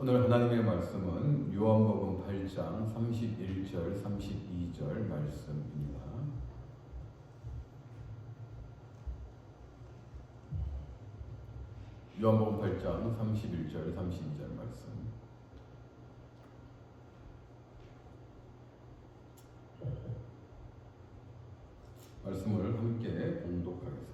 오늘 하나님의 말씀은 요한복음 8장 31절, 32절 말씀입니다. 요한복음 8장 31절, 32절 말씀. 말씀을 함께 봉독하겠습니다.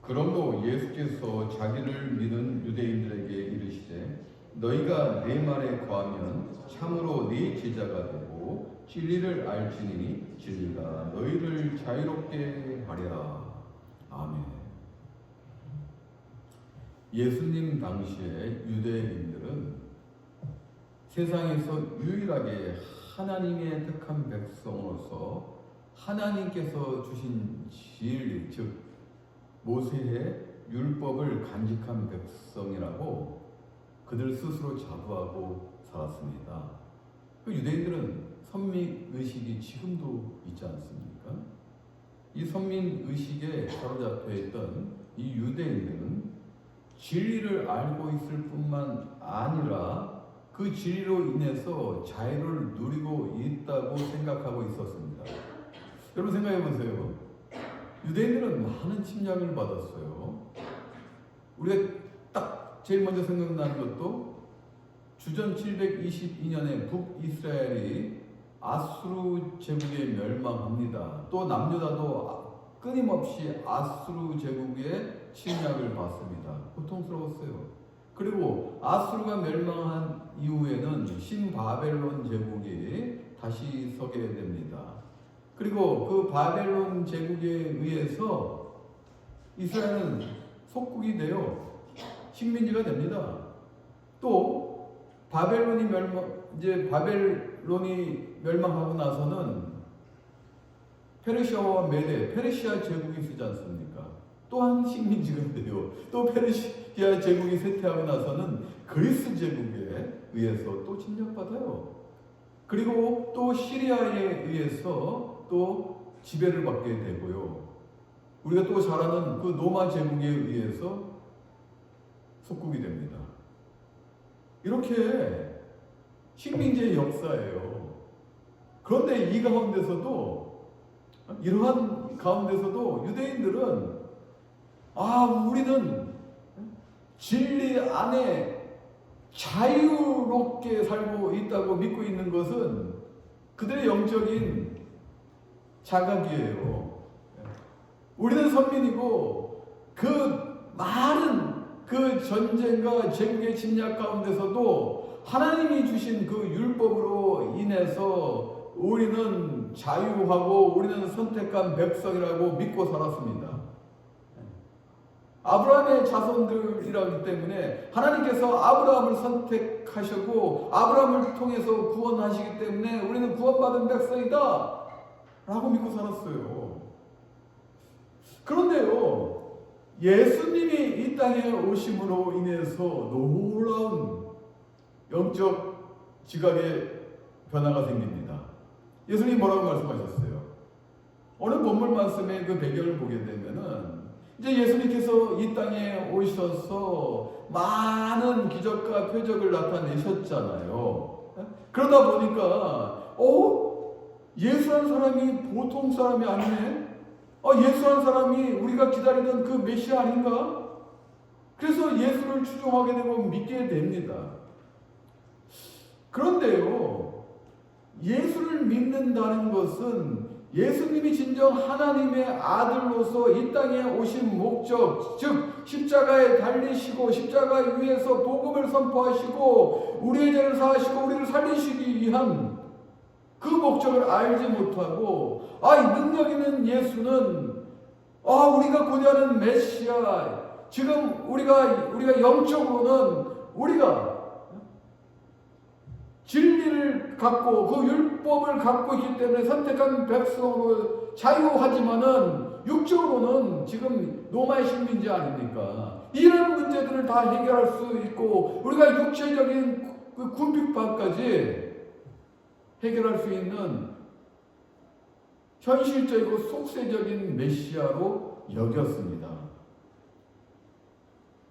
그러므로 예수께서 자기를 믿은 유대인들에게 이르시되 너희가 내 말에 거하면 참으로 네 제자가 되고 진리를 알지니 진리가 너희를 자유롭게 하리라. 아멘. 예수님 당시에 유대인들은 세상에서 유일하게 하나님의 택한 백성으로서 하나님께서 주신 진리, 즉 모세의 율법을 간직한 백성이라고 그들 스스로 자부하고 살았습니다. 그 유대인들은 선민의식이 지금도 있지 않습니까? 이 선민의식에 사로잡혀 있던 이 유대인들은 진리를 알고 있을 뿐만 아니라 그 진리로 인해서 자유를 누리고 있다고 생각하고 있었습니다. 여러분 생각해 보세요. 유대인들은 많은 침략을 받았어요. 우리가 딱 제일 먼저 생각나는 것도 주전 722년에 북이스라엘이 아수르 제국에 멸망합니다. 또 남유다도 끊임없이 아수르 제국의 침략을 받습니다. 고통스러웠어요. 그리고 아수르가 멸망한 이후에는 신바벨론 제국이 다시 서게 됩니다. 그리고 그 바벨론 제국에 의해서 이스라엘은 속국이 되어 식민지가 됩니다. 또 바벨론이 멸망하고 나서는 페르시아와 메데, 페르시아 제국이 쓰지 않습니까? 또한 식민지가 돼요. 또 페르시아 제국이 쇠퇴하고 나서는 그리스 제국에 의해서 또 침략받아요. 그리고 또 시리아에 의해서 또 지배를 받게 되고요. 우리가 또 잘 아는 그 로마 제국에 의해서 속국이 됩니다. 이렇게 식민지의 역사예요. 그런데 이러한 가운데서도 유대인들은 우리는 진리 안에 자유롭게 살고 있다고 믿고 있는 것은 그들의 영적인 자각이에요. 우리는 선민이고 그 많은 그 전쟁과 제국의 침략 가운데서도 하나님이 주신 그 율법으로 인해서 우리는 자유하고 우리는 선택한 백성이라고 믿고 살았습니다. 아브라함의 자손들이라기 때문에 하나님께서 아브라함을 선택하셨고 아브라함을 통해서 구원하시기 때문에 우리는 구원받은 백성이다 라고 믿고 살았어요. 그런데요, 예수님이 이 땅에 오심으로 인해서 놀라운 영적 지각의 변화가 생깁니다. 예수님이 뭐라고 말씀하셨어요? 오늘 본문 말씀의 그 배경을 보게 되면은 이제 예수님께서 이 땅에 오셔서 많은 기적과 표적을 나타내셨잖아요. 그러다 보니까 예수한 사람이 보통 사람이 아니네? 예수한 사람이 우리가 기다리던 그 메시아 아닌가? 그래서 예수를 추종하게 되고 믿게 됩니다. 그런데요, 예수를 믿는다는 것은 예수님이 진정 하나님의 아들로서 이 땅에 오신 목적, 즉 십자가에 달리시고 십자가 위에서 복음을 선포하시고 우리의 죄를 사하시고 우리를 살리시기 위한 그 목적을 알지 못하고 이 능력 있는 예수는 우리가 고대하는 메시아, 지금 우리가 영적으로는 우리가 진리를 갖고 그 율법을 갖고 있기 때문에 선택한 백성으로 자유하지만은 육적으로는 지금 로마의 식민지 아닙니까? 이런 문제들을 다 해결할 수 있고 우리가 육체적인 그 궁핍함까지 해결할 수 있는 현실적이고 속세적인 메시아로 여겼습니다.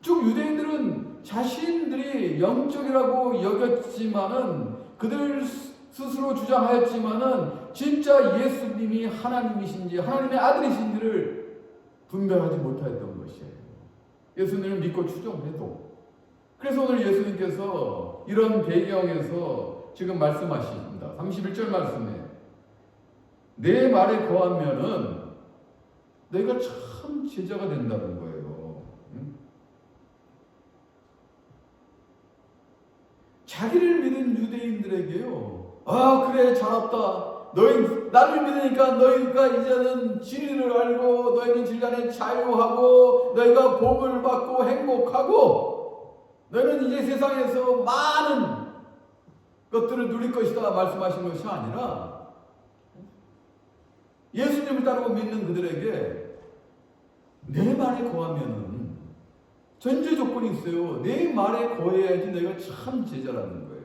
즉 유대인들은 자신들이 영적이라고 여겼지만은 그들 스스로 주장하였지만은 진짜 예수님이 하나님이신지 하나님의 아들이신지를 분별하지 못하였던 것이에요. 예수님을 믿고 추종해도. 그래서 오늘 예수님께서 이런 배경에서 지금 말씀하십니다. 31절 말씀에 내 말에 거하면은 내가 참 제자가 된다는 거예요. 응? 자기를 믿은 유대인들에게요. 아 그래 잘 왔다. 너희 나를 믿으니까 너희가 이제는 진리를 알고 너희는 진리안에 자유하고 너희가 복을 받고 행복하고 너희는 이제 세상에서 많은 것들을 누릴 것이다 말씀하신 것이 아니라 예수님을 따르고 믿는 그들에게 내 말에 거하면은 전제 조건이 있어요. 내 말에 거해야지 내가 참 제자라는 거예요.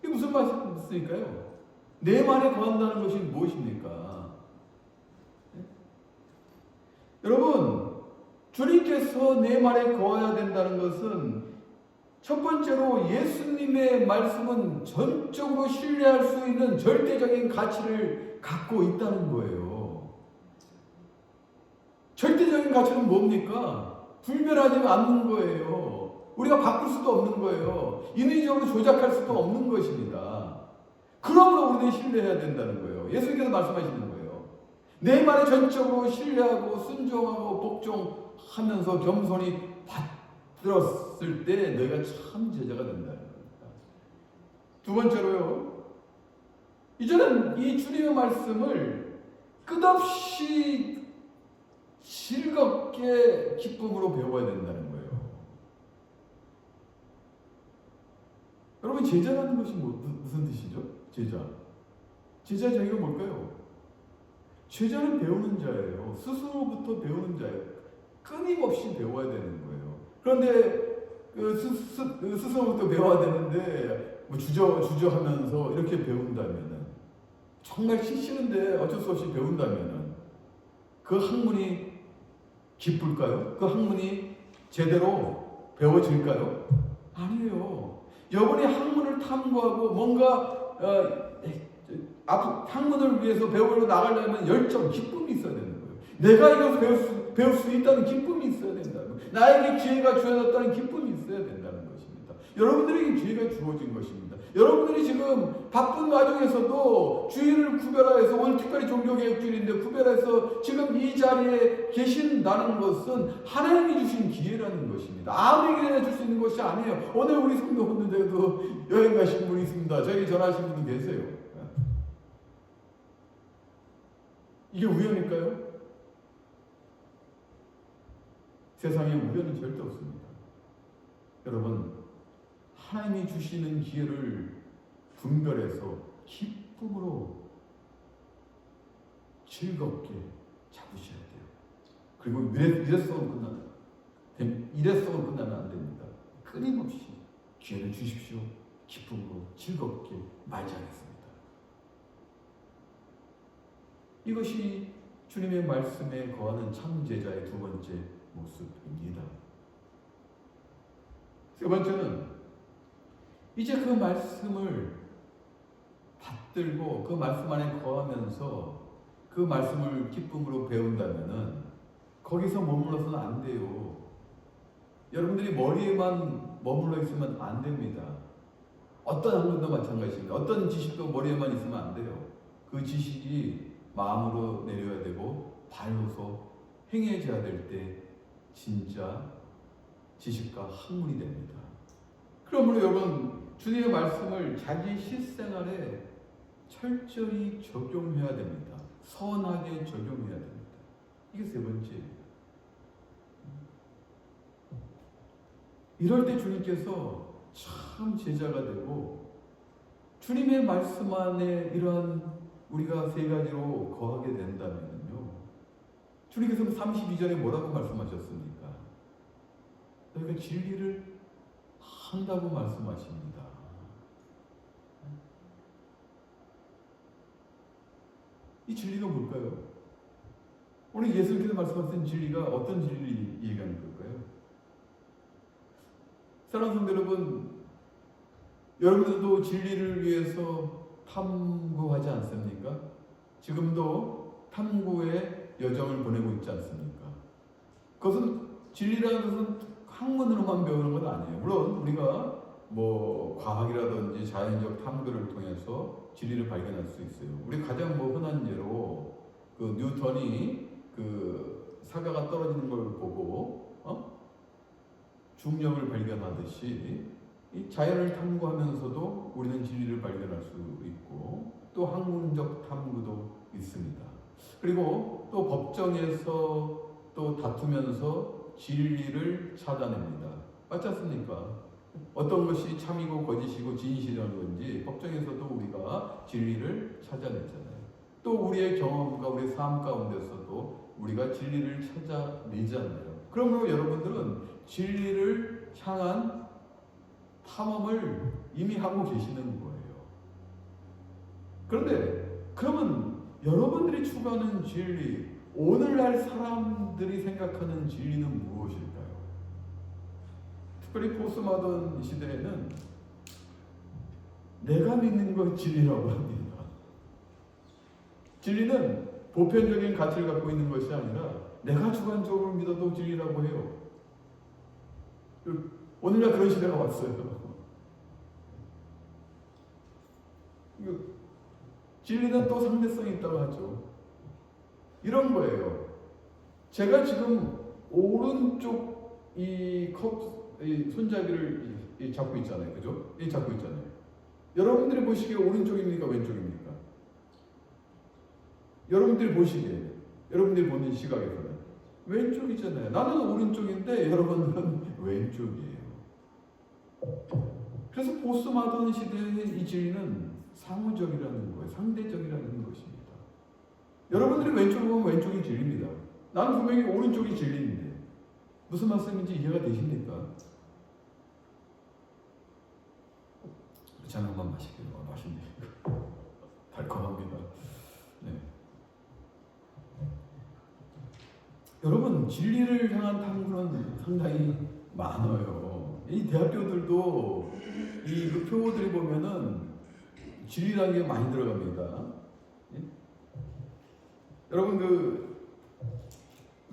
이게 무슨 말씀일까요? 내 말에 거한다는 것이 무엇입니까? 네? 여러분, 주님께서 내 말에 거해야 된다는 것은 첫 번째로 예수님의 말씀은 전적으로 신뢰할 수 있는 절대적인 가치를 갖고 있다는 거예요. 절대적인 가치는 뭡니까? 불멸하지 않는 거예요. 우리가 바꿀 수도 없는 거예요. 인위적으로 조작할 수도 없는 것입니다. 그러므로 우리는 신뢰해야 된다는 거예요. 예수님께서 말씀하시는 거예요. 내 말에 전적으로 신뢰하고 순종하고 복종하면서 겸손히 받들었을 때 너희가 참 제자가 된다는 겁니다. 두 번째로요. 이제는 이 주님의 말씀을 끝없이 즐겁게 기쁨으로 배워야 된다는 거예요. 여러분 제자라는 것이 무슨 뜻이죠? 제자의 정의가 뭘까요? 제자는 배우는 자예요. 스스로부터 배우는 자예요. 끊임없이 배워야 되는 거예요. 그런데 스스로부터 배워야 되는데 뭐 주저하면서 이렇게 배운다면은 정말 싫은데 어쩔 수 없이 배운다면은 그 학문이 기쁠까요? 그 학문이 제대로 배워질까요? 아니에요. 여러분이 학문을 탐구하고 뭔가 학문을 위해서 배우러 나가려면 열정, 기쁨이 있어야 되는 거예요. 내가 이것을 배울 수 있다는 기쁨이 있어야 된다는 거예요. 나에게 기회가 주어졌다는 기쁨이 있어야 된다는 것입니다. 여러분들에게 기회가 주어진 것입니다. 여러분들이 지금 바쁜 와중에서도 주일을 구별해서 오늘 특별히 종교개혁주일인데 구별해서 지금 이 자리에 계신다는 것은 하나님이 주신 기회라는 것입니다. 아무에게나 줄 수 있는 것이 아니에요. 오늘 우리 성도분들도 여행 가신 분이 있습니다. 저에게 전화하신 분도 계세요. 이게 우연일까요? 세상에 우연은 절대 없습니다. 여러분 하나님이 주시는 기회를 분별해서 기쁨으로 즐겁게 잡으셔야 돼요. 그리고 이래서는 끝나면 안 됩니다. 끊임없이 기회를 주십시오. 기쁨으로 즐겁게 맞이하겠습니다. 이것이 주님의 말씀에 거하는 참 제자의 두 번째 모습입니다. 세 번째는 이제 그 말씀을 받들고 그 말씀 안에 거하면서 그 말씀을 기쁨으로 배운다면은 거기서 머물러서는 안 돼요. 여러분들이 머리에만 머물러 있으면 안 됩니다. 어떤 학문도 마찬가지입니다. 어떤 지식도 머리에만 있으면 안 돼요. 그 지식이 마음으로 내려야 되고 발로서 행해져야 될 때 진짜 지식과 학문이 됩니다. 그러므로 여러분 주님의 말씀을 자기 실생활에 철저히 적용해야 됩니다. 선하게 적용해야 됩니다. 이게 세 번째예요. 이럴 때 주님께서 참 제자가 되고 주님의 말씀 안에 이러한 우리가 세 가지로 거하게 된다면요. 주님께서 32절에 뭐라고 말씀하셨습니까? 너희가 진리를 한다고 말씀하십니다. 이 진리가 뭘까요? 오늘 예수님께서 말씀하신 진리가 어떤 진리를 얘기하는 걸까요? 사랑하는 성도 여러분, 여러분들도 진리를 위해서 탐구하지 않습니까? 지금도 탐구의 여정을 보내고 있지 않습니까? 그것은 진리라는 것은 학문으로만 배우는 건 아니에요. 물론 우리가 뭐 과학이라든지 자연적 탐구를 통해서 진리를 발견할 수 있어요. 우리 가장 뭐 흔한 예로 그 뉴턴이 그 사과가 떨어지는 걸 보고 중력을 발견하듯이 이 자연을 탐구하면서도 우리는 진리를 발견할 수 있고 또 학문적 탐구도 있습니다. 그리고 또 법정에서 또 다투면서 진리를 찾아냅니다. 맞지 않습니까? 어떤 것이 참이고 거짓이고 진실이라는 건지 법정에서도 우리가 진리를 찾아내잖아요. 또 우리의 경험과 우리의 삶 가운데서도 우리가 진리를 찾아내잖아요. 그러므로 여러분들은 진리를 향한 탐험을 이미 하고 계시는 거예요. 그런데 그러면 여러분들이 추구하는 진리, 오늘날 사람들이 생각하는 진리는 무엇일까요? 특별히 포스모던 시대에는 내가 믿는 것 진리라고 합니다. 진리는 보편적인 가치를 갖고 있는 것이 아니라 내가 주관적으로 믿어도 진리라고 해요. 오늘날 그런 시대가 왔어요. 진리는 또 상대성이 있다고 하죠. 이런 거예요. 제가 지금 오른쪽 이 손잡이를 잡고 있잖아요. 그죠? 잡고 있잖아요. 여러분들이 보시기에 오른쪽입니까? 왼쪽입니까? 여러분들이 보시기에, 여러분들이 보는 시각에서는 왼쪽이잖아요. 나는 오른쪽인데 여러분은 왼쪽이에요. 그래서 포스모던 시대의 이 진리는 상호적이라는 거예요. 상대적이라는 것입니다. 여러분들이 왼쪽을 보면 왼쪽이 진리입니다. 나는 분명히 오른쪽이 진리인데 무슨 말씀인지 이해가 되십니까? 잔 한번 마실게요. 마십니다. 달콤합니다. 네. 여러분, 진리를 향한 탐구는 상당히 많아요. 이 대학교들도 이 표들이 보면은 진리라는 게 많이 들어갑니다. 예? 여러분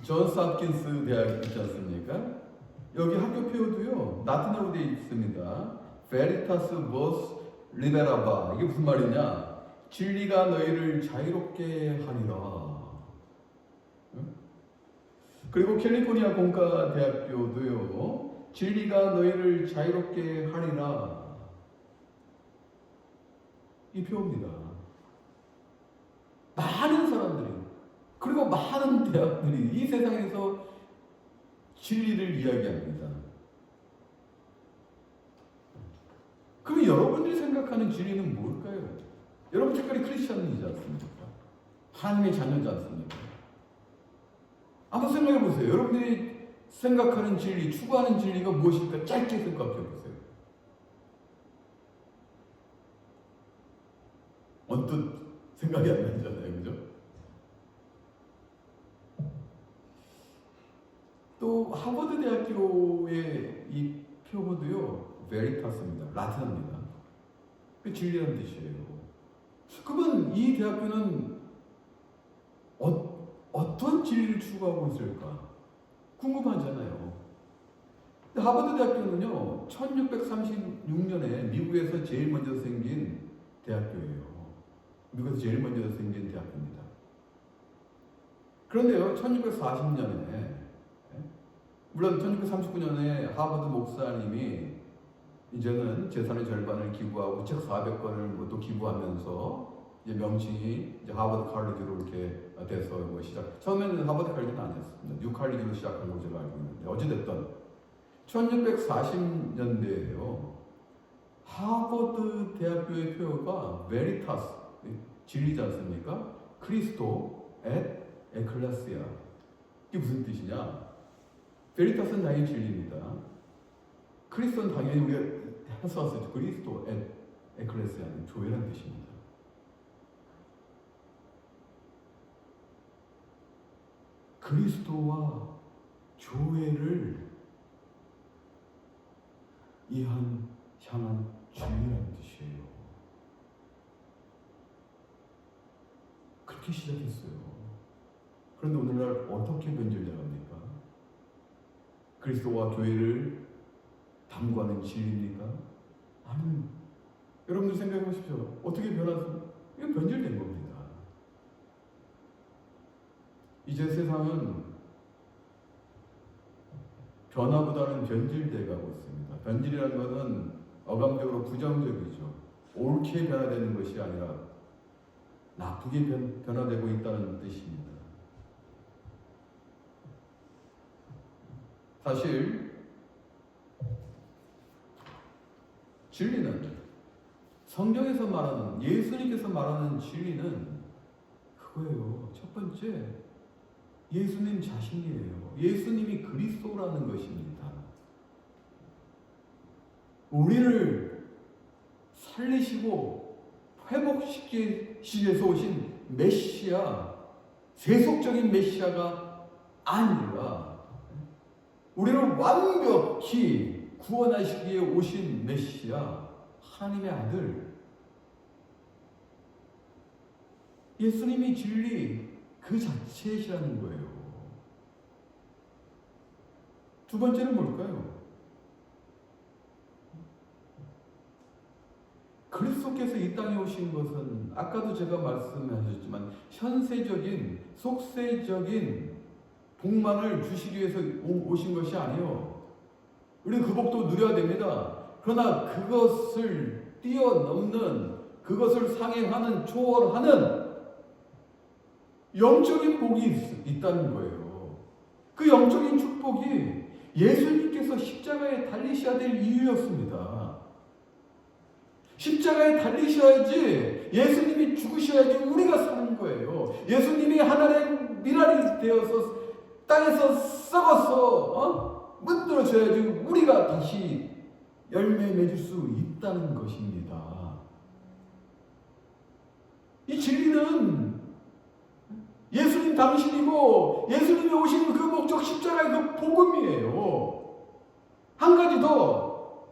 존스 홉킨스 대학 있지 않습니까? 여기 학교 표도요 라틴어로 되어 있습니다. Veritas vos liberaba. 이게 무슨 말이냐? 진리가 너희를 자유롭게 하리라. 그리고 캘리포니아 공과대학교도요 진리가 너희를 자유롭게 하리라. 이 표입니다. 많은 사람들이 그리고 많은 대학들이 이 세상에서 진리를 이야기합니다. 그럼 여러분들이 생각하는 진리는 뭘까요? 여러분 특별히 크리스천이지 않습니까? 하나님의 자녀지 않습니까? 한번 생각해 보세요. 여러분들이 생각하는 진리, 추구하는 진리가 무엇일까? 짧게 생각해 보세요. 언뜻 생각이 안 나잖아요. 그죠? 또 하버드 대학교의 이 표본도요 베리타스입니다. 라틴어입니다. 그 진리라는 뜻이에요. 그러면 이 대학교는 어떤 진리를 추구하고 있을까? 궁금하잖아요. 하버드 대학교는요 1636년에 미국에서 제일 먼저 생긴 대학교예요. 미국에서 제일 먼저 생긴 대학교입니다. 그런데요 1640년에 물론 1939년에 하버드 목사님이 이제는 재산의 절반을 기부하고 책 400권을 또 기부하면서 이제 명칭이 이제 하버드 칼리지로 이렇게 돼서 뭐 시작. 처음에는 하버드 칼리지는 아니었습니다. 뉴 칼리지로 시작한 걸로 제가 알고 있는데 어찌됐든 1640년대에요. 하버드 대학교의 표어가 베리타스 진리지 않습니까? 크리스토 앳 에클레시아. 이게 무슨 뜻이냐? 베리타스는 당연히 진리입니다. 크리스토는 당연히 우리가 해석했죠. 그리스도 에클레시아는 교회라는 뜻입니다. 그리스도와 교회를 향한 주의라는 뜻이에요. 그렇게 시작했어요. 그런데 오늘날 어떻게 변질되갑니까? 그리스도와 교회를 담구하는 진리입니까? 아니, 여러분들 생각해 보십시오. 어떻게 변화서? 이거 변질된 겁니다. 이제 세상은 변화보다는 변질돼 가고 있습니다. 변질이라는 것은 어감적으로 부정적이죠. 옳게 변화되는 것이 아니라 나쁘게 변화되고 있다는 뜻입니다. 사실 진리는 성경에서 말하는, 예수님께서 말하는 진리는 그거예요. 첫 번째, 예수님 자신이에요. 예수님이 그리스도라는 것입니다. 우리를 살리시고 회복시키기 위해서 오신 메시아, 세속적인 메시아가 아니라 우리를 완벽히 구원하시기 위해 오신 메시아, 하나님의 아들, 예수님이 진리 그 자체이시라는 거예요. 두 번째는 뭘까요? 그리스도께서 이 땅에 오신 것은 아까도 제가 말씀하셨지만 현세적인, 속세적인 복만을 주시기 위해서 오신 것이 아니에요. 우리는 그 복도 누려야 됩니다. 그러나 그것을 뛰어넘는, 그것을 상회하는, 초월하는 영적인 복이 있다는 거예요. 그 영적인 축복이 예수님께서 십자가에 달리셔야 될 이유였습니다. 십자가에 달리셔야지, 예수님이 죽으셔야지 우리가 사는 거예요. 예수님이 하늘의 미랄이 되어서 땅에서 썩어서 문드러져야지 우리가 다시 열매 맺을 수 있다는 것입니다. 이 진리는 예수님 당신이고 예수님이 오시는 그 목적, 십자가의 그 복음이에요. 한 가지 더,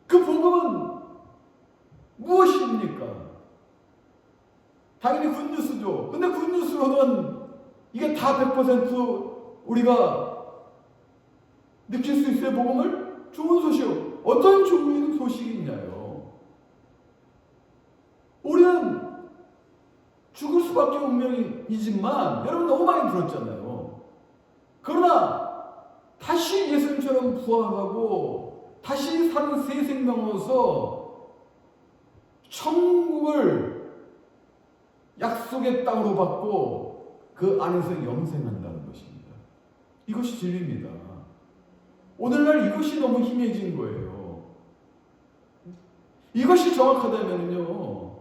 그 복음은 무엇입니까? 당연히 굿뉴스죠. 근데 굿뉴스로는 이게 다 100% 우리가 느낄 수 있어요, 복음을? 좋은 소식. 어떤 좋은 소식이 있냐요? 우리는 죽을 수밖에 운명이지만, 여러분 너무 많이 들었잖아요. 그러나 다시 예수님처럼 부활하고 다시 사는 새 생명으로서 천국을 약속의 땅으로 받고 그 안에서 영생한다는 것입니다. 이것이 진리입니다. 오늘날 이것이 너무 희미해진 거예요. 이것이 정확하다면요,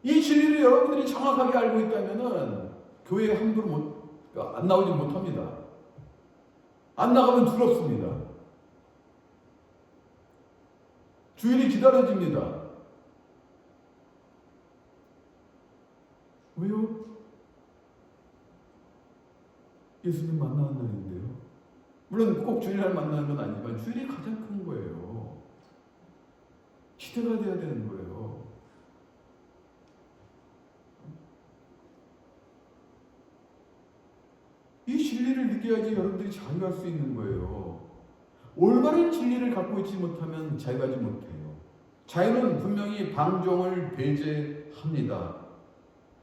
이 진리를 여러분들이 정확하게 알고 있다면은 교회에 함부로 안 나오지 못합니다. 안 나가면 두렵습니다. 주일이 기다려집니다. 왜요? 예수님 만나는 날인데요. 물론 꼭 주일날 만나는 건 아니지만 주일이 가장 큰 거예요. 시대가 돼야 되는 거예요. 이 진리를 느껴야지 여러분들이 자유할 수 있는 거예요. 올바른 진리를 갖고 있지 못하면 자유하지 못해요. 자유는 분명히 방종을 배제합니다.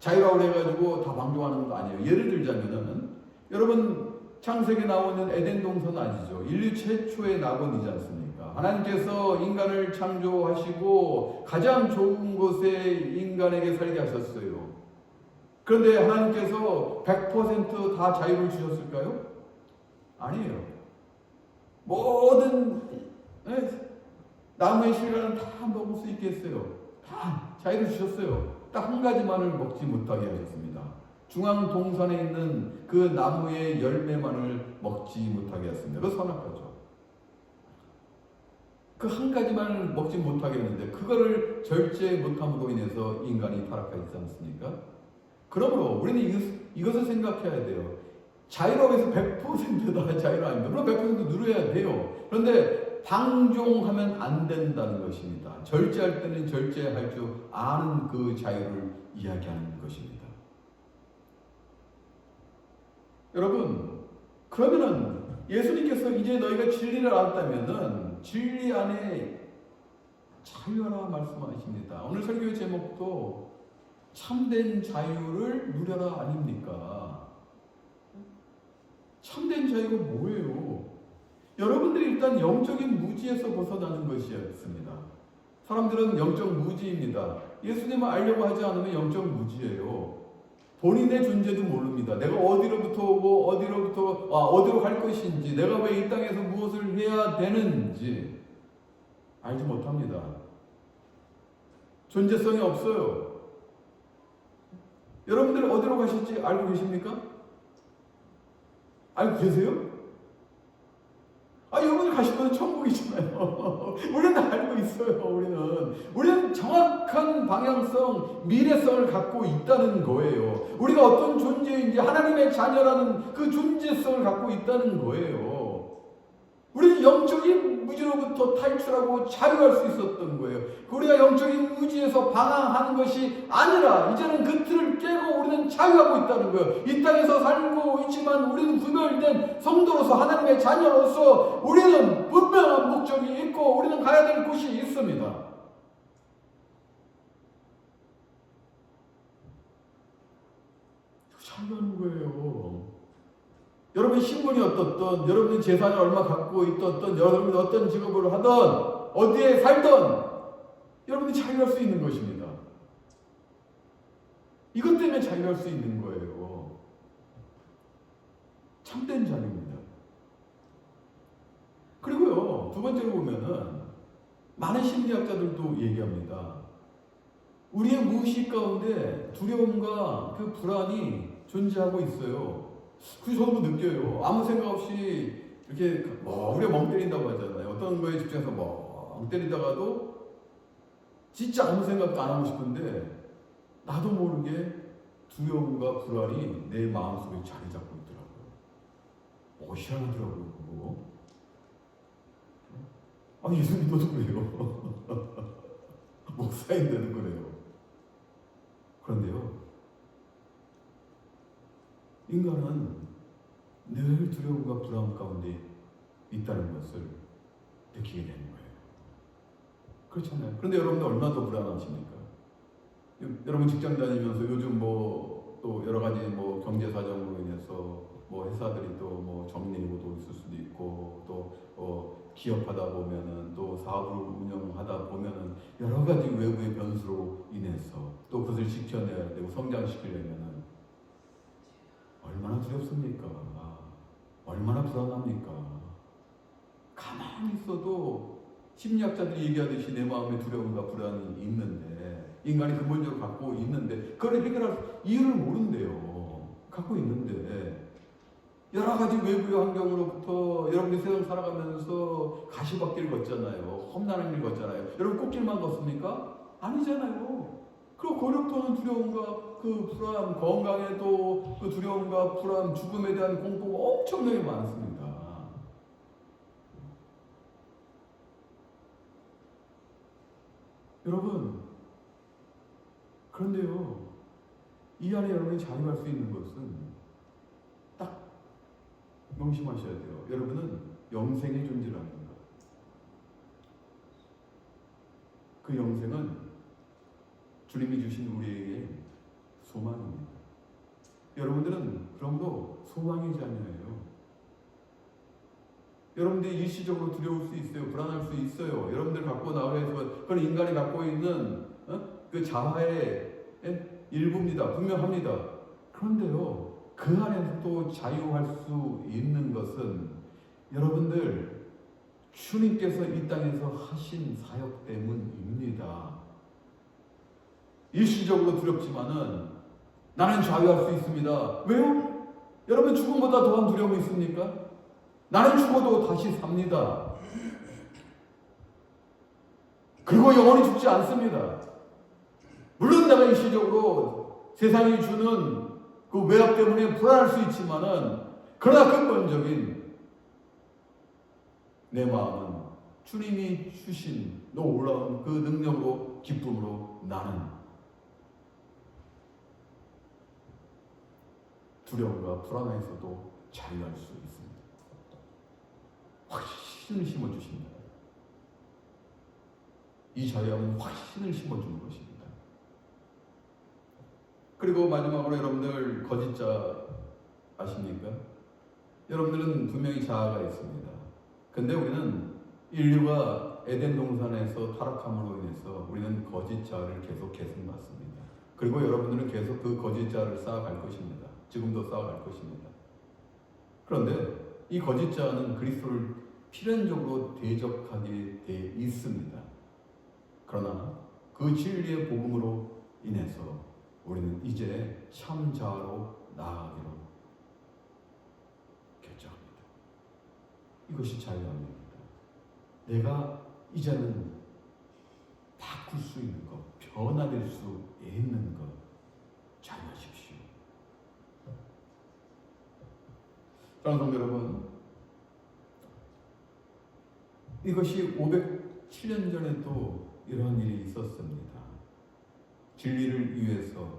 자유라고 해가지고 다 방종하는 것도 아니에요. 예를 들자면은, 여러분 창세기에 나오는 에덴 동산 아시죠? 인류 최초의 낙원이지 않습니까? 하나님께서 인간을 창조하시고 가장 좋은 곳에 인간에게 살게 하셨어요. 그런데 하나님께서 100% 다 자유를 주셨을까요? 아니에요. 모든 나무의 실과는 다 먹을 수 있게 했어요. 다 자유를 주셨어요. 딱 한 가지만을 먹지 못하게 하셨습니다. 중앙 동산에 있는 그 나무의 열매만을 먹지 못하게 했습니다. 그거 선악과죠. 그 한 가지만을 먹지 못하게 했는데 그거를 절제 못함으로 인해서 인간이 타락하지 않습니까? 그러므로 우리는 이것을 생각해야 돼요. 자유라고 해서 100%다 자유는 아닙니다. 물론 100% 누려야 돼요. 그런데 방종하면 안 된다는 것입니다. 절제할 때는 절제할 줄 아는 그 자유를 이야기하는 것입니다. 여러분, 그러면은 예수님께서 이제 너희가 진리를 알았다면은 진리 안에 자유하라 말씀하십니다. 오늘 설교의 제목도 참된 자유를 누려라 아닙니까? 참된 자유가 뭐예요? 여러분들이 일단 영적인 무지에서 벗어나는 것이었습니다. 사람들은 영적 무지입니다. 예수님을 알려고 하지 않으면 영적 무지예요. 본인의 존재도 모릅니다. 내가 어디로부터 오고 어디로 갈 것인지, 내가 왜 이 땅에서 무엇을 해야 되는지 알지 못합니다. 존재성이 없어요. 여러분들 어디로 가실지 알고 계십니까? 알고 계세요? 여러분이 가실 곳은 천국이잖아요. 우리는 알고 있어요. 우리는 정확한 방향성, 미래성을 갖고 있다는 거예요. 우리가 어떤 존재인지 하나님의 자녀라는 그 존재성을 갖고 있다는 거예요. 우리는 영적인 무지로부터 탈출하고 자유할 수 있었던 거예요. 우리가 영적인 무지에서 방황하는 것이 아니라 이제는 그 틀을 깨고 우리는 자유하고 있다는 거예요. 이 땅에서 살고 있지만 우리는 구별된 성도로서 하나님의 자녀로서 우리는 분명한 목적이 있고 우리는 가야 될 곳이 있습니다. 자유하는 거예요. 여러분 신분이 어떻든, 여러분의 재산이 얼마 갖고 있었든, 여러분이 어떤 직업을 하든, 어디에 살든, 여러분이 자유할 수 있는 것입니다. 이것 때문에 자유할 수 있는 거예요. 참된 자유입니다. 그리고요, 두 번째로 보면은, 많은 심리학자들도 얘기합니다. 우리의 무의식 가운데 두려움과 그 불안이 존재하고 있어요. 그래서 저도 느껴요. 아무 생각 없이 이렇게 우리가 멍 때린다고 하잖아요. 어떤 거에 집중해서 멍 때리다가도 진짜 아무 생각도 안 하고 싶은데 나도 모르게 두려움과 불안이 내 마음속에 자리 잡고 있더라고요. 희한하더라고요, 그거. 아니, 예수님 너도 그래요. 목사인데도 그래요. 그런데요, 인간은 늘 두려움과 불안 가운데 있다는 것을 느끼게 되는 거예요. 그렇잖아요. 그런데 여러분들 얼마나 더 불안하십니까? 여러분 직장 다니면서 요즘 또 여러 가지 경제 사정으로 인해서 회사들이 또 정리해고도 있을 수도 있고 또 기업하다 보면은 또 사업을 운영하다 보면은 여러 가지 외부의 변수로 인해서 또 그것을 지켜내야 되고 성장시키려면은 얼마나 두렵습니까? 얼마나 불안합니까? 가만히 있어도 심리학자들이 얘기하듯이 내 마음에 두려움과 불안이 있는데, 인간이 근본적으로 갖고 있는데 그걸 해결할 이유를 모른대요. 갖고 있는데 여러 가지 외부의 환경으로부터 여러분이 세상 살아가면서 가시밭길 걷잖아요. 험난한 길 걷잖아요. 여러분 꽃길만 걷습니까? 아니잖아요. 그 거력토는 두려움과 그 불안, 건강에도 그 두려움과 불안, 죽음에 대한 공포가 엄청나게 많습니다. 여러분, 그런데요, 이 안에 여러분이 자유할 수 있는 것은 딱 명심하셔야 돼요. 여러분은 영생의 존재라는 것. 그 영생은 주님이 주신 우리에게 소망입니다. 여러분들은 그러므로 소망의 자녀예요. 여러분들이 일시적으로 두려울 수 있어요. 불안할 수 있어요. 여러분들 갖고 나와서 그건 인간이 갖고 있는 그 자아의 일부입니다. 분명합니다. 그런데요, 그 안에서도 자유할 수 있는 것은 여러분들 주님께서 이 땅에서 하신 사역 때문입니다. 일시적으로 두렵지만은 나는 자유할 수 있습니다. 왜요? 여러분 죽음보다 더한 두려움이 있습니까? 나는 죽어도 다시 삽니다. 그리고 영원히 죽지 않습니다. 물론 내가 일시적으로 세상이 주는 그 외압 때문에 불안할 수 있지만은, 그러나 근본적인 내 마음은 주님이 주신 놀라운 그 능력으로 기쁨으로 나는 두려움과 불안에서도 자유할 수 있습니다. 확신을 심어주신다. 이 자유함은 확신을 심어주는 것입니다. 그리고 마지막으로 여러분들 거짓자 아십니까? 여러분들은 분명히 자아가 있습니다. 근데 우리는 인류가 에덴 동산에서 타락함으로 인해서 우리는 거짓자를 계속 계승받습니다. 그리고 여러분들은 계속 그 거짓자를 쌓아갈 것입니다. 지금도 쌓아갈 것입니다. 그런데 이 거짓자는 그리스도를 필연적으로 대적하게 돼 있습니다. 그러나 그 진리의 복음으로 인해서 우리는 이제 참 자아로 나아가기로 결정합니다. 이것이 자유함입니다. 내가 이제는 바꿀 수 있는 것, 변화될 수 있는 것, 자유하십시오. 사랑하는 성도 여러분, 이것이 507년 전에도 이러한 일이 있었습니다. 진리를 위해서,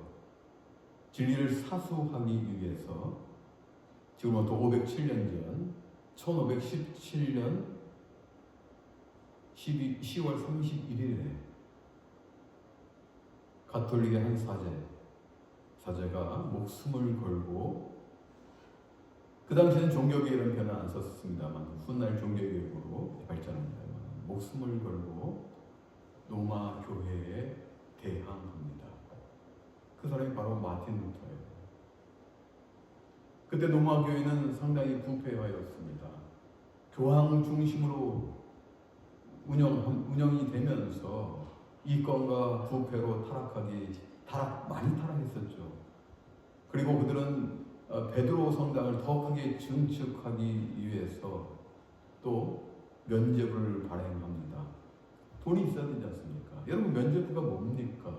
진리를 사수하기 위해서 지금부터 507년 전 1517년 10월 31일에 가톨릭의 한 사제가 목숨을 걸고, 그 당시에는 종교개혁이라는 표현을 안 썼습니다만 훗날 종교개혁으로 발전합니다만 목숨을 걸고 로마 교회에 대항합니다. 그 사람이 바로 마틴 루터예요. 그때 로마 교회는 상당히 부패하였습니다. 교황 중심으로 운영이 되면서 이권과 부패로 많이 타락했었죠. 그리고 그들은 베드로 성당을 더 크게 증축하기 위해서 또 면죄부를 발행합니다. 돈이 있어야 되지 않습니까? 여러분, 면죄부가 뭡니까?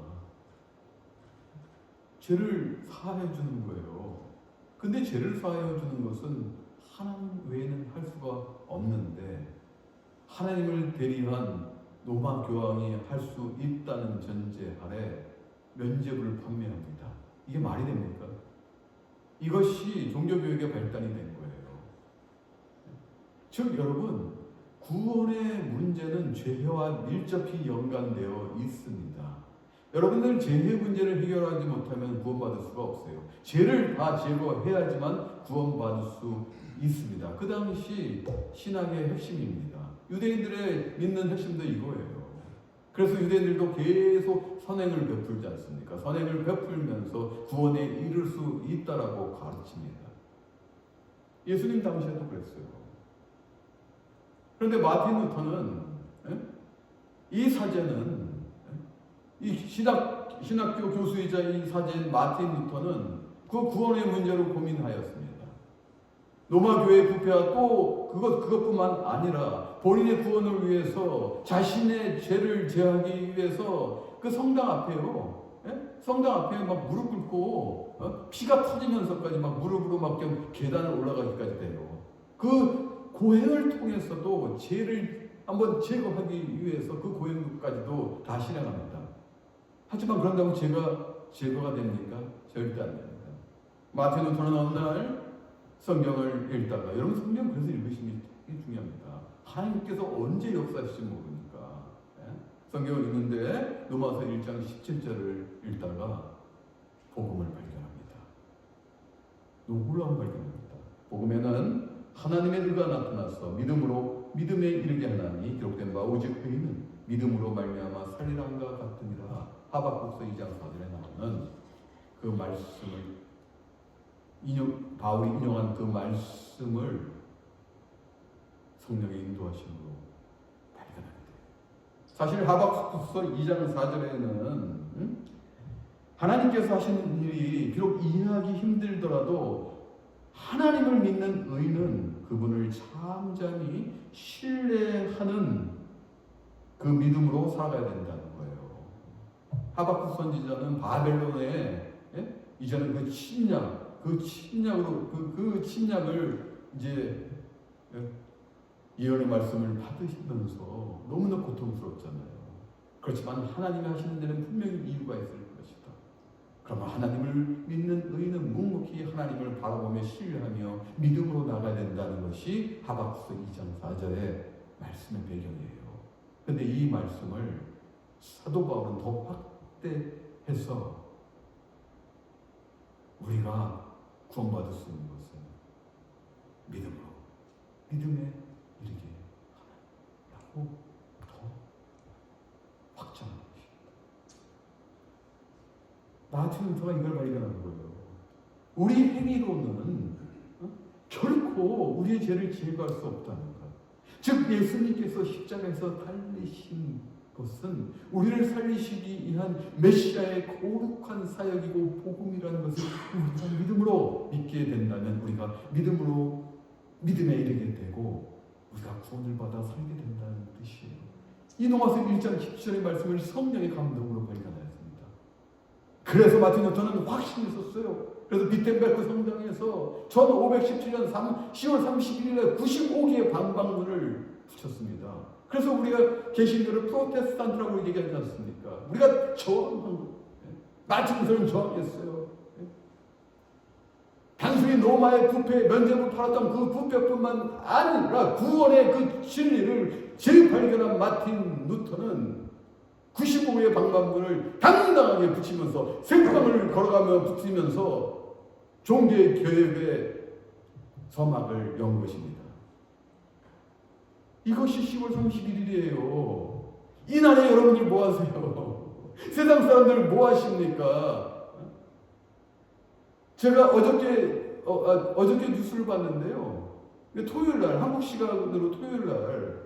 죄를 사하여 주는 거예요. 근데 죄를 사하여 주는 것은 하나님 외에는 할 수가 없는데, 하나님을 대리한 로마 교황이 할 수 있다는 전제 아래 면죄부를 판매합니다. 이게 말이 됩니까? 이것이 종교교육의 발단이 된 거예요. 즉 여러분, 구원의 문제는 죄와 밀접히 연관되어 있습니다. 여러분들 죄의 문제를 해결하지 못하면 구원받을 수가 없어요. 죄를 다 제거해야지만 구원받을 수 있습니다. 그 당시 신앙의 핵심입니다. 유대인들의 믿는 핵심도 이거예요. 그래서 유대인들도 계속 선행을 베풀지 않습니까? 선행을 베풀면서 구원에 이를 수 있다라고 가르칩니다. 예수님 당시에도 그랬어요. 그런데 마틴 루터는, 이 사제는, 이 신학교 교수이자 이 사제인 마틴 루터는 그 구원의 문제로 고민하였습니다. 로마 교회의 부패와 또 그것뿐만 아니라 본인의 구원을 위해서 자신의 죄를 제하기 위해서 그 성당 앞에요. 성당 앞에 막 무릎 꿇고 피가 터지면서까지 막 무릎으로 막 계단을 올라가기까지 돼요. 그 고행을 통해서도 죄를 한번 제거하기 위해서 그 고행까지도 다 실행합니다. 하지만 그런다고 제거가 됩니까? 절대 안 됩니다. 마틴 루터는 어느 날 성경을 읽다가, 여러분 성경 그래서 읽으시는 게 중요합니다. 하나님께서 언제 역사하실지 모르니까. 성경을 읽는데 로마서 1장 17절을 읽다가 복음을 발견합니다. 놀라운 발견입니다. 복음에는 하나님의 의가 나타나서 믿음에 이르게 하나니 기록된 바 오직 의인은 믿음으로 말미암아 살리람과 같으니라. 하박국서 2장 4절에 나오는 그 말씀을 바울이 인용한 그 말씀을 성령의 인도하심으로 발견하게 돼요. 사실 하박국서 2장 4절에는 하나님께서 하시는 일이 비록 이해하기 힘들더라도 하나님을 믿는 의인은 그분을 잠잠히 신뢰하는 그 믿음으로 살아가야 된다는 거예요. 하박국 선지자는 바벨론에 이제는 그 침략을 이제 예언의 말씀을 받으시면서 너무나 고통스럽잖아요. 그렇지만 하나님이 하시는 데는 분명히 이유가 있을 것이다. 그러면 하나님을 믿는 의인은 묵묵히 하나님을 바라보며 신뢰하며 믿음으로 나가야 된다는 것이 하박국서 2장 4절의 말씀의 배경이에요. 그런데 이 말씀을 사도 바울은 더 확대해서 우리가 구원받을 수 있는 것은 믿음으로, 믿음에 이르게 하라고 더 확장하는 것입니다. 마틴루터가 이걸 발견한 거예요. 우리 행위로는 결코 우리의 죄를 제거할 수 없다는 것. 즉 예수님께서 십자가에서 달리신 것은 우리를 살리시기 위한 메시아의 거룩한 사역이고 복음이라는 것을 우리가 믿음으로 믿게 된다면 우리가 믿음에 이르게 되고 우리가 구원을 받아 살게 된다는 뜻이에요. 이 로마서 1장 10절의 말씀을 성령의 감동으로 발견하였습니다. 그래서 마틴 루터는 확신이 있었어요. 그래서 비텐베르크 성당에서 1517년 10월 31일에 95개의 방방문을 붙였습니다. 그래서 우리가 개신교를 프로테스탄트라고 얘기하지 않습니까? 우리가 저항한 거. 마틴 루터는 저항했어요. 단순히 로마의 부패, 면제부 팔았던 그 부패뿐만 아니라 구원의 그 진리를 재발견한 마틴 루터는 95개의 방방문을 당당하게 붙이면서 생방을 걸어가며 붙이면서 종교의 교육에 서막을 연 것입니다. 이것이 10월 31일이에요. 이날에 여러분들 뭐 하세요? 세상 사람들 뭐 하십니까? 제가 어저께 뉴스를 봤는데요. 토요일날, 한국 시간으로 토요일날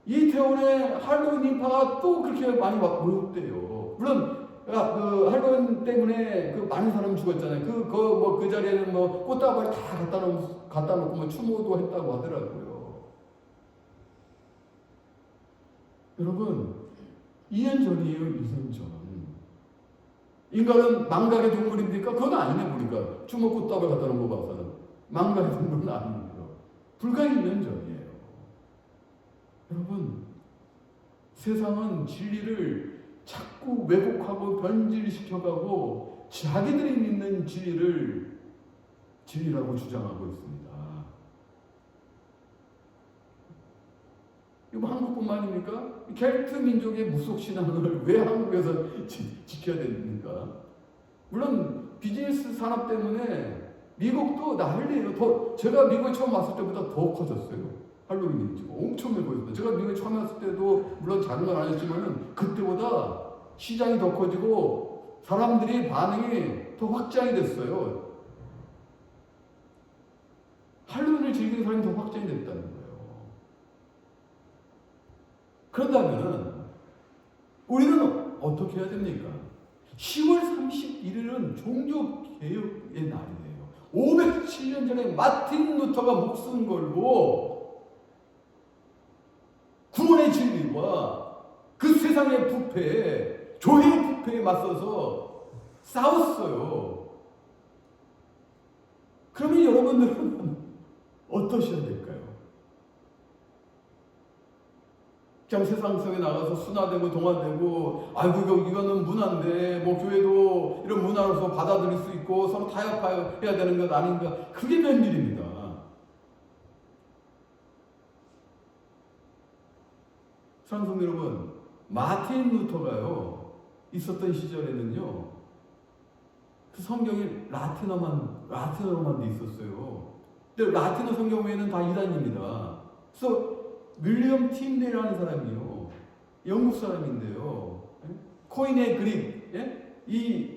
이태원에 할로윈 인파가 또 그렇게 많이 모였대요. 물론 그 할로윈 때문에 그 많은 사람 죽었잖아요. 그 자리에는 꽃다발 다 갖다 놓고 추모도 했다고 하더라고요. 여러분, 2년 전이에요, 2년 전. 인간은 망각의 동물입니까? 그건 아니네, 우리가. 추모 꽃다발 갖다 놓은 거 봐서는. 망각의 동물은 아닙니다. 불과 2년 전이에요. 여러분, 세상은 진리를 자꾸 왜곡하고 변질시켜가고 자기들이 믿는 진리를 진리라고 주장하고 있습니다. 이거 한국뿐만입니까? 켈트 민족의 무속신앙을 왜 한국에서 지켜야 됩니까? 물론 비즈니스 산업 때문에 미국도 난리예요. 제가 미국에 처음 왔을 때보다 더 커졌어요. 할로윈이 지금 엄청나게 보였어요. 제가 미국에 처음 왔을 때도 물론 작은 건 아니었지만은 그때보다 시장이 더 커지고 사람들이 반응이 더 확장이 됐어요. 할로윈을 즐기는 사람이 더 확장이 됐다는 거예요. 그런다면 우리는 어떻게 해야 됩니까? 10월 31일은 종교개혁의 날이에요. 507년 전에 마틴 루터가 목숨 걸고 구원의 진리와 그 세상의 부패에, 교회의 부패에 맞서서 싸웠어요. 그러면 여러분들은 어떠셔야 될까요? 그냥 세상 속에 나가서 순화되고 동화되고, 아이고 이거는 문화인데 교회도 이런 문화로서 받아들일 수 있고 서로 타협해야 되는 것 아닌가? 그게 변질입니다. 사랑하는 여러분, 마틴 루터가요 있었던 시절에는요 그 성경이 라틴어로만 돼 있었어요. 근데 라틴어 성경 외에는 다 이단입니다. 그래서 윌리엄 틴데이라는 사람이요, 영국 사람인데요, 코인의 그릭, 이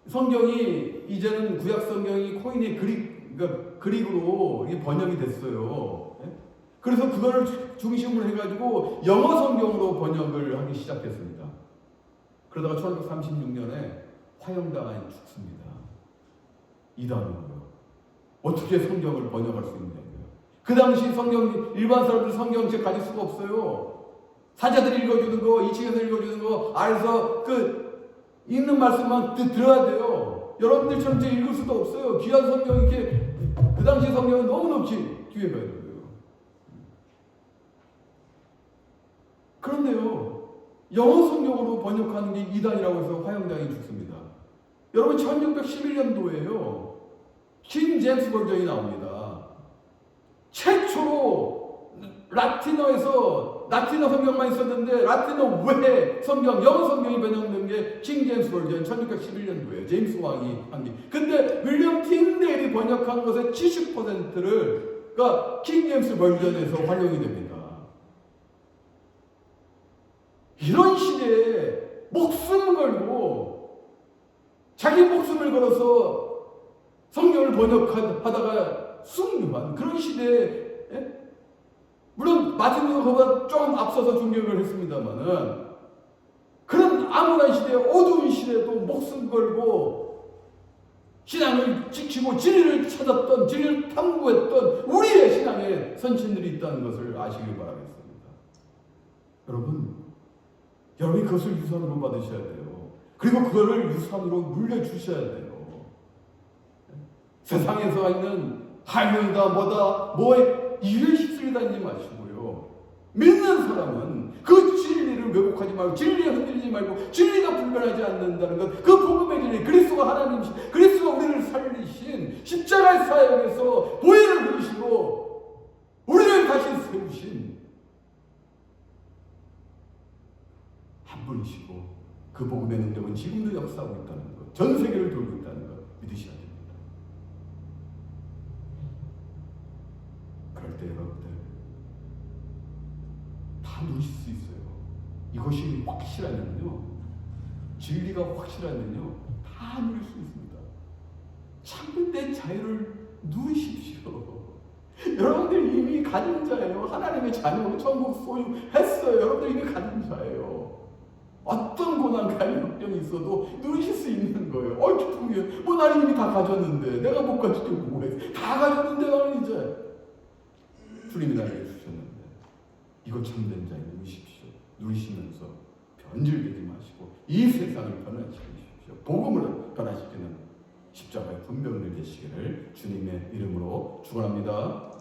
성경이 이제는 구약 성경이 코인의 그릭으로 번역이 됐어요. 그래서 그거를 중심으로 해가지고 영어 성경으로 번역을 하기 시작했습니다. 그러다가 1936년에 화형당하여 죽습니다. 이단으로요. 어떻게 성경을 번역할 수 있냐고요. 그 당시 일반 사람들 성경책 가질 수가 없어요. 사자들이 읽어주는 거, 2층에서 읽어주는 거, 아래서 읽는 말씀만 들어야 돼요. 여러분들처럼 읽을 수도 없어요. 귀한 성경 그 당시 성경은 너무너무 귀해가지고요. 그런데요, 영어 성경으로 번역하는 게 이단이라고 해서 화형당해 죽습니다. 여러분 1611년도에요. 킹 제임스 버전이 나옵니다. 최초로 라틴어 성경만 있었는데 라틴어 외에 성경, 영어 성경이 번역된 게 킹 제임스 버전 1611년도에요. 제임스 왕이 한 게. 근데 윌리엄 틴데일이 번역한 것의 70%를 그러니까 킹 제임스 버전에서 활용이 됩니다. 이런 시대에 목숨 걸고 자기 목숨을 걸어서 성경을 번역하다가 순교한 그런 시대에, 물론 마틴 루터보다 좀 앞서서 존경을 했습니다만은 그런 암울한 시대, 어두운 시대에도 목숨 걸고 신앙을 지키고 진리를 찾았던, 진리를 탐구했던 우리의 신앙의 선친들이 있다는 것을 아시길 바라겠습니다. 여러분이 그것을 유산으로 받으셔야 돼요. 그리고 그거를 유산으로 물려주셔야 돼요. 세상에서 있는 할명이다 뭐다 뭐에 이를 휩쓸려 다니지 마시고요. 믿는 사람은 그 진리를 왜곡하지 말고 진리에 흔들리지 말고 진리가 불변하지 않는다는 것, 그 복음의 진리, 그리스도가 우리를 살리신 십자가의 사역에서 보혈을 부으시고 우리를 다시 세우신 한 분이시고 그 복음의 능력은 지금도 역사하고 있다는 것, 전 세계를 돌고 있다는 것 믿으셔야 됩니다. 그럴 때 여러분들 다 누실 수 있어요. 이것이 확실하면요, 진리가 확실하면요 다 누릴 수 있습니다. 참된 자유를 누리십시오. 여러분들 이미 가진 자예요. 하나님의 자녀로 천국 소유했어요. 여러분들 이미 가진 자예요. 어떤 고난과 역경이 있어도 누리실 수 있는 거예요. 기쁘게 뭐 나는 이미 다 가졌는데 내가 못 가지고 뭐해. 다 가졌는데 나는 이제 주님이 나에게 주셨는데 이거 참된 자에 누리십시오. 누리시면서 변질되지 마시고 이 세상을 변화시키십시오. 복음을 변화시키는 십자가의 분병들 되시기를 주님의 이름으로 축원합니다.